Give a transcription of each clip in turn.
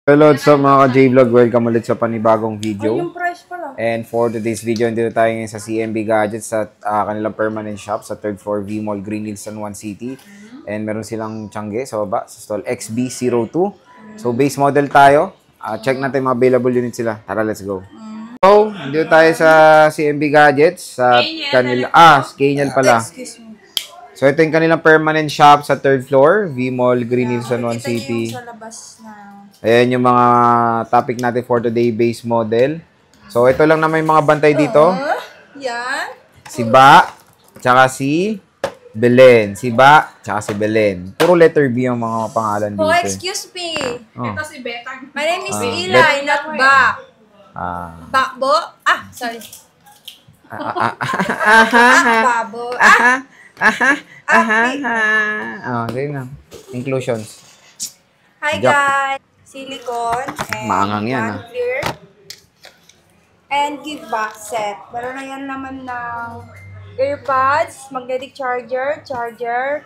Hello sa mga ka-J-Vlog, welcome ulit sa panibagong video. Yung price pala. And for today's video, dito tayo ngayon sa CMB Gadgets sa kanilang permanent shop sa 3rd floor V-Mall, Green Hills, San Juan City. And meron silang tiyangge sa baba, sa stall XB02. So base model tayo. Check natin mga available unit sila. Tara, let's go. So, dito tayo sa CMB Gadgets sa kanila. Scaniel pala. Excuse me. So ito yung kanilang permanent shop sa 3rd floor, V-Mall, Green Hills, San Juan City. Sa labas na... Ayan yung mga topic natin for today, base model. So, ito lang na may mga bantay dito. Yan. Si Ba, tsaka si Belen. Si Ba, tsaka si Belen. Puro letter B yung mga pangalan dito. Oh, excuse me. Oh. Ito si Betang. My name is Eli, not Ba. Bakbo? Sorry. Babo. Dito na. Inclusions. Hi Joke. guys. Silicone. And Maangang yan, one clear. And give back set. Meron na yan naman ng earbuds, magnetic charger,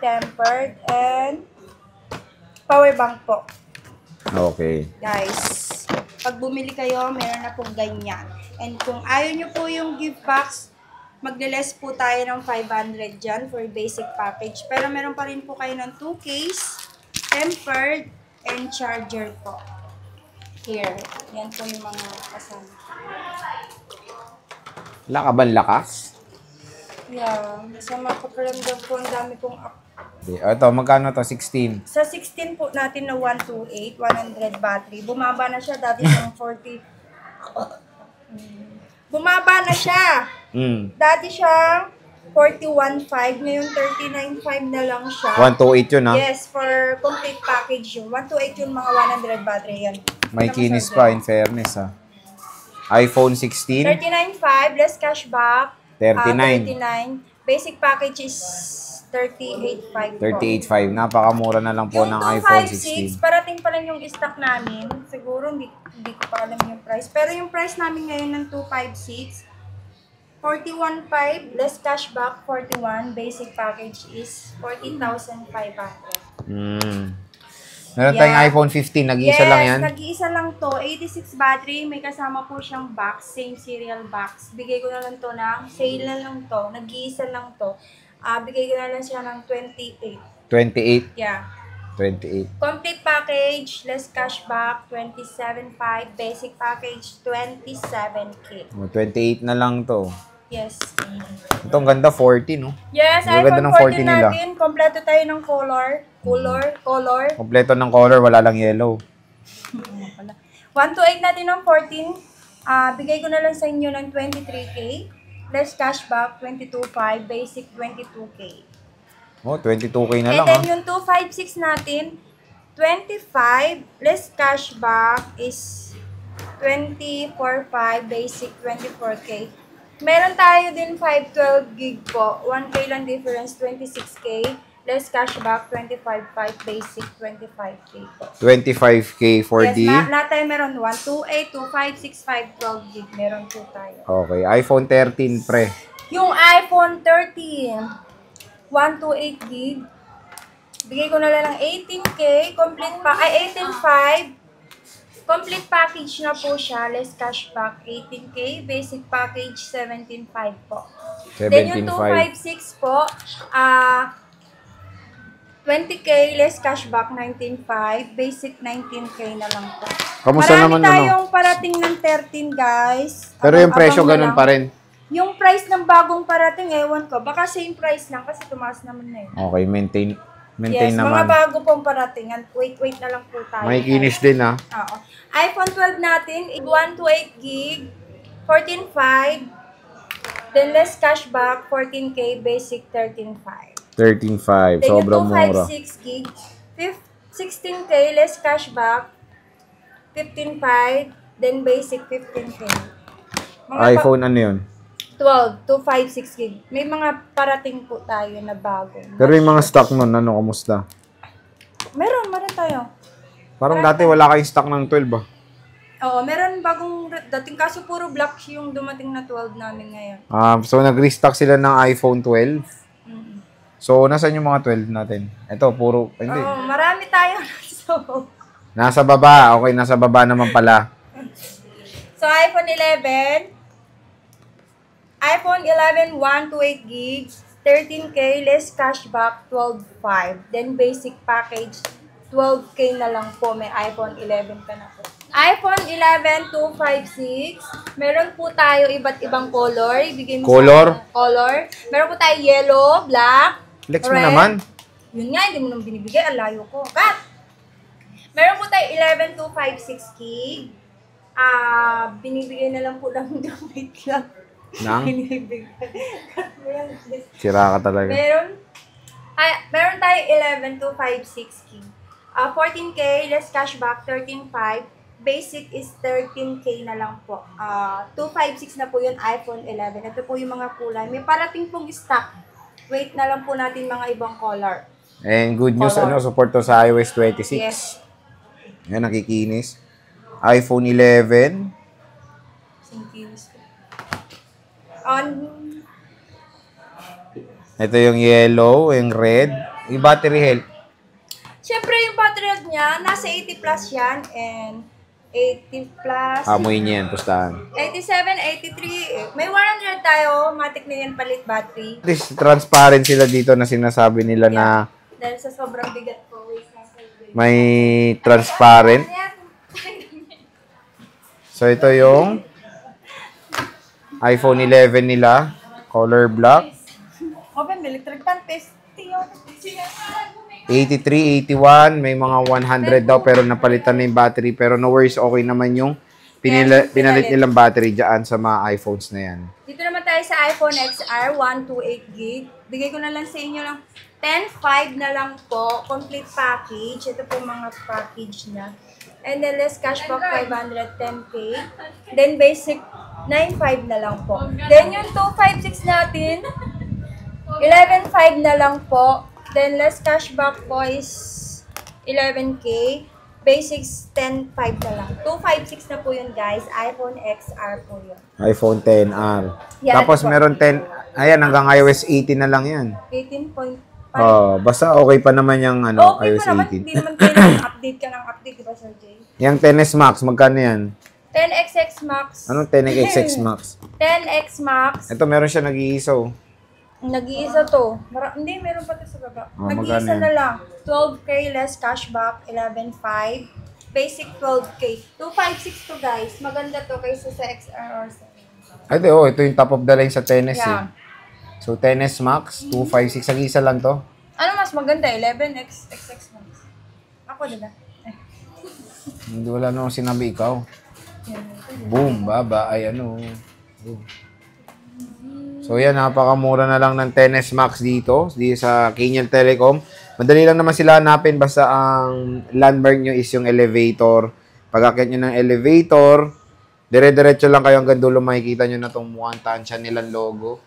tempered, and power bank po. Okay. Guys, pag bumili kayo, meron na pong ganyan. And kung ayaw nyo po yung gift box, magle-less po tayo ng 500 dyan for basic package. Pero meron pa rin po kayo ng 2 case, tempered, and charger po. Here. Yan po yung mga kasama. Wala ka ba lakas? Yeah. Masama pakiramdam po. Ang dami pong Ito, magkano to? 16. Sa 16 po natin na 128, 100 battery. Bumaba na siya dati ng 40. Bumaba na siya. Dati siya 41.5, ngayon 39.5 na lang siya. 128 yun, ha? Yes, for complete package yun. 128 yun, mga 100 battery yan. May kinis pa, in fairness, ha? iPhone 16. 39.5, less cashback. 39. 39. Basic package is 38.5 po. 38.5. Napakamura na lang po Yung ng iPhone 256, 16. parating pa lang yung stock namin. Siguro hindi ko pa alam yung price. Pero yung price namin ngayon ng 256, 41.5, less cashback, 41. Basic package is 14,500. Meron tayong iPhone 15. Nag-iisa lang yan? Yes, nag-iisa lang to. 86 battery. May kasama po siyang box. Same serial box. Bigay ko na lang to ng sale na lang to. Nag-iisa lang to. Bigay ko na lang siya ng 28. 28. Yeah. 28. Complete package, less cashback, 27.5. Basic package, 27K. 28 na lang to. Yes. Ito, ang ganda, 40, no? Yes, Ang ganda iPhone ng 40 14 nila. natin. Kompleto tayo ng color. Color. Kompleto ng color, wala lang yellow. 128 natin ng 14. Bigay ko na lang sa inyo ng 23K. Less cashback, 22.5. Basic, 22K. Oh, 22K na And lang, then ha? yung 256 natin, 25. Less cashback is 24.5. Basic, 24K. Meron tayo din 512 gig po. 1K lang difference, 26K. Less cashback, 25.5. Basic, 25K po. 25K for Yes, the... lahat tayo meron 128, 256, 512 gig. Meron po tayo. Okay, iPhone 13 pre. Yung iPhone 13, 128 gig. Bigay ko na lang ng 18K. Complete pa, 18.5. Complete package na po siya. Less cashback, 18K. Basic package, 17.5 po. Then yung 256 po, 20K. Less cashback, 19.5. Basic, 19K na lang po. Kamusta naman, Marami tayong parating ng 13, guys. Pero yung presyo ganun pa rin. Yung price ng bagong parating, ewan ko. Baka same price lang kasi tumaas naman na yun. Okay, maintain Yes, naman. mga bago pong paratingan. Wait na lang po tayo. May kinis din, ha? Oo. iPhone 12 natin, 128 gig, 14.5. Then less cashback, 14K, basic 13.5. 13.5. Then Sobrang yung mura. 256 gig, 16K, less cashback, 15.5. Then basic 15K. iPhone ano yun? 12, 256 gig. May mga parating po tayo na bago. Pero yung mga stock nun, ano, kamusta? Meron tayo. Parang dati wala kayong stock ng 12, ah. Oo, meron bagong dating kaso puro black yung dumating na 12 namin ngayon. So, nag-restock sila ng iPhone 12. So, nasan yung mga 12 natin? Ito, puro, hindi. Oo, marami tayo. So, Nasa baba. Okay, nasa baba naman pala. So, iPhone 11, 128 gigs, 13K, less cashback, 12.5. Then, basic package, 12K na lang po. May iPhone 11 ka na po. iPhone 11 256. Meron po tayo iba't ibang color. Ibigay mo Color? sa color. Meron po tayo yellow, black, Flex mo red. naman. Yun nga, hindi mo nang binibigay. Ang layo ko. Cut! Meron po tayo 11 256 gig. Binibigay na lang po ng wait lang. Nang? Binibigay. Sira ka talaga. Meron tayo 11 256 gig. 14K, less cashback, 13.5. Basic is 13K na lang po. 256 na po yun, iPhone 11. Ito po yung mga kulay. May parating pong stock. Wait na lang po natin mga ibang color. And good news, Color. support to sa iOS 26. Yes. Yan, nakikinis. iPhone 11. Ito yung yellow, yung red. Yung battery health. Siyempre, yung battery health niya, nasa 80 plus yan. And 80 plus. Amoy niya yan, pustahan. 87, 83. May 100 tayo. Matic na yan palit battery. At least transparent sila dito na sinasabi nila na Dahil sa sobrang bigat po. Wait lang. may transparent. So, ito yung iPhone 11 nila. Color black. Open, electric pan test. 83, 81. May mga 100 daw pero napalitan na yung battery. Pero no worries, okay naman yung pinalit nilang battery dyan sa mga iPhones na yan. Dito naman tayo sa iPhone XR, 128 gig. Bigay ko na lang sa inyo ng 10.5 na lang po. Complete package. Ito po mga package na. And then less cashback, 510K. Then basic, 9.5 na lang po. Then yung 256 natin, 11.5 na lang po. Then less cashback po is 11K. Basics, 10.5 na lang. 256 na po yun, guys. iPhone XR po yun. iPhone 10R. Yan Tapos po. meron 10, ayan, hanggang iOS 18 na lang yan. 18.5. Basta okay pa naman yung Okay iOS pa naman. 18. Hindi naman kailangan update ka ng update, diba, Sir Jay? Yung 10S Max, magkano yan? 10XX Max. Anong 10XX Max? 10X Max. Ito, meron siya nag-iisaw. Nag-iisa to. Hindi, meron pa to sa baba. magkano Nag-iisa yan? na lang. 12K less cashback, 11.5. Basic 12K. 256 to, guys. Maganda to kaysa sa XR or sa... Ito yung top of the line sa 10S eh. Yeah. So, 10S Max, 256. Nag-iisa lang to. Ano mas maganda? 11X XX Max. Ako, diba? Hindi wala namang sinabi ikaw. Boom, baba, ay boom. So yan, napakamura na lang ng 10S Max dito sa Kenyan Telecom. Madali lang naman sila hanapin basta ang landmark nyo is yung elevator. Pag akit nyo ng elevator, dire-diretso lang kayo hanggang dulo, makikita nyo na itong mukhang tansya nilang logo.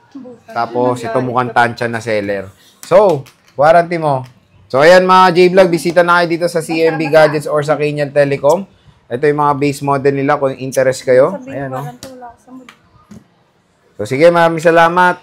Tapos ito mukhang tansya na seller. So, warranty mo. So ayan mga J-Vlog, bisita na kayo dito sa CMB Gadgets or sa Kenyan Telecom. Ito yung mga base model nila kung interest kayo. Sabihin Ayan, ko, oh. warranty wala ako sa mood. So sige, maraming salamat.